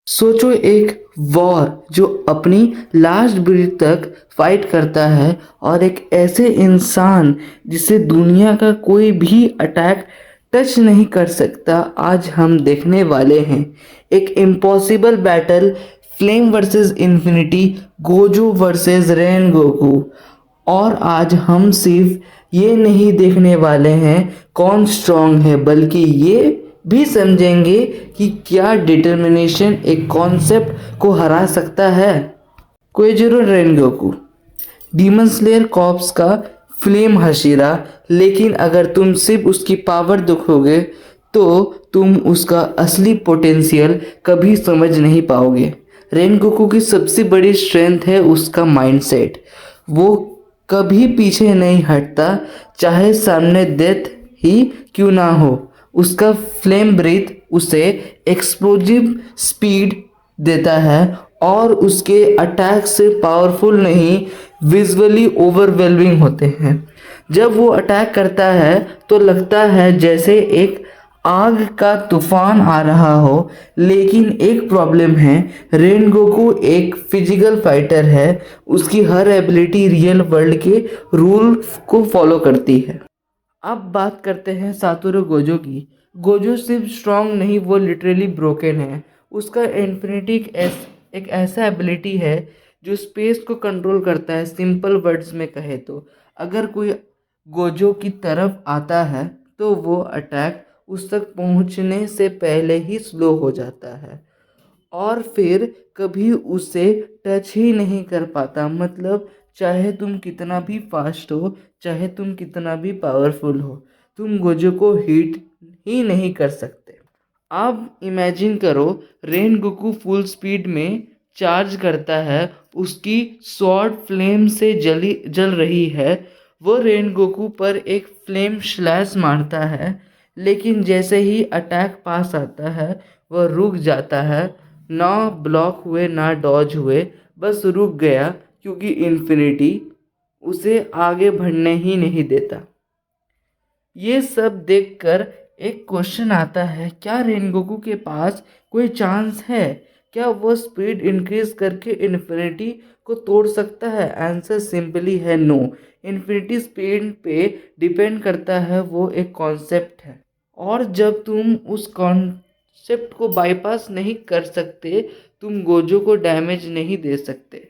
सोचो एक वॉर जो अपनी लास्ट ब्रीथ तक फाइट करता है और एक ऐसे इंसान जिसे दुनिया का कोई भी अटैक टच नहीं कर सकता। आज हम देखने वाले हैं एक impossible battle, flame versus infinity, Gojo versus rain Goku. और आज हम सिर्फ ये नहीं देखने वाले हैं कौन स्ट्रांग है, बल्कि ये भी समझेंगे कि क्या डिटर्मिनेशन एक कॉन्सेप्ट को हरा सकता है। कोएजिरो रेनगोकू, डीमन स्लेयर कॉर्प्स का फ्लेम हशीरा, लेकिन अगर तुम सिर्फ उसकी पावर देखोगे तो तुम उसका असली पोटेंशियल कभी समझ नहीं पाओगे। रेनगोकू की सबसे बड़ी स्ट्रेंथ है उसका माइंडसेट। वो कभी पीछे नहीं हटता, चाहे सामने डेथ ही क्यों ना हो। उसका फ्लेम ब्रीथ उसे एक्सप्लोजिव स्पीड देता है और उसके अटैक से पावरफुल नहीं, विजुअली ओवरवेलमिंग होते हैं। जब वो अटैक करता है तो लगता है जैसे एक आग का तूफान आ रहा हो। लेकिन एक प्रॉब्लम है, रेनगोकू एक फिजिकल फाइटर है। उसकी हर एबिलिटी रियल वर्ल्ड के रूल को फॉलो करती है। अब बात करते हैं सातोरू गोजो की। गोजो सिर्फ स्ट्रांग नहीं, वो लिटरली ब्रोकन है। उसका इन्फिनिटी एक ऐसा एबिलिटी है जो स्पेस को कंट्रोल करता है। सिंपल वर्ड्स में कहे तो अगर कोई गोजो की तरफ आता है तो वो अटैक उस तक पहुंचने से पहले ही स्लो हो जाता है और फिर कभी उसे टच ही नहीं कर पाता। मतलब चाहे तुम कितना भी फास्ट हो, चाहे तुम कितना भी पावरफुल हो, तुम गोजो को हिट ही नहीं कर सकते। अब इमेजिन करो, रेन गोकू फुल स्पीड में चार्ज करता है, उसकी स्वॉर्ड फ्लेम से जल रही है। वो रेन गोकू पर एक फ्लेम स्लैश मारता है, लेकिन जैसे ही अटैक पास आता है वह रुक जाता है। ना ब्लॉक हुए ना डॉज हुए, बस रुक गया क्योंकि इन्फिनिटी उसे आगे बढ़ने ही नहीं देता। ये सब देखकर एक क्वेश्चन आता है, क्या रेनगोकू के पास कोई चांस है? क्या वो स्पीड इंक्रीज करके इन्फिनिटी को तोड़ सकता है? आंसर सिंपली है नो। इन्फिनिटी स्पीड पे डिपेंड करता है, वो एक कॉन्सेप्ट है और जब तुम उस कॉन्सेप्ट को बाईपास नहीं कर सकते, तुम गोजो को डैमेज नहीं दे सकते।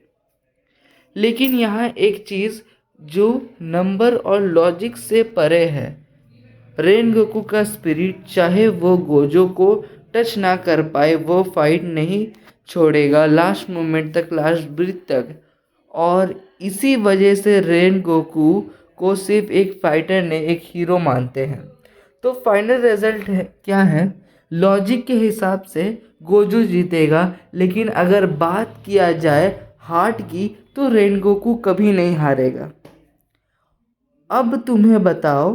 लेकिन यहाँ एक चीज़ जो नंबर और लॉजिक से परे है, रेनगोकू का स्पिरिट, चाहे वो गोजो को टच ना कर पाए, वो फाइट नहीं छोड़ेगा लास्ट मोमेंट तक, लास्ट ब्रीथ तक। और इसी वजह से रेनगोकू को सिर्फ एक फाइटर ने एक हीरो मानते हैं। तो फाइनल रिजल्ट है क्या है? लॉजिक के हिसाब से गोजो जीतेगा, लेकिन अगर बात किया जाए हार्ट की तो रेनगोकू कभी नहीं हारेगा। अब तुम्हें बताओ,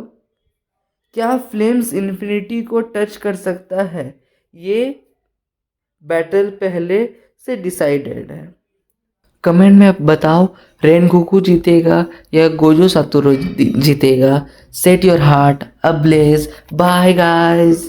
क्या फ्लेम्स इन्फिनिटी को टच कर सकता है? ये बैटल पहले से डिसाइडेड है। कमेंट में बताओ, रेनगोकू जीतेगा या गोजो सातोरू जीतेगा। Set your heart ablaze. Bye guys.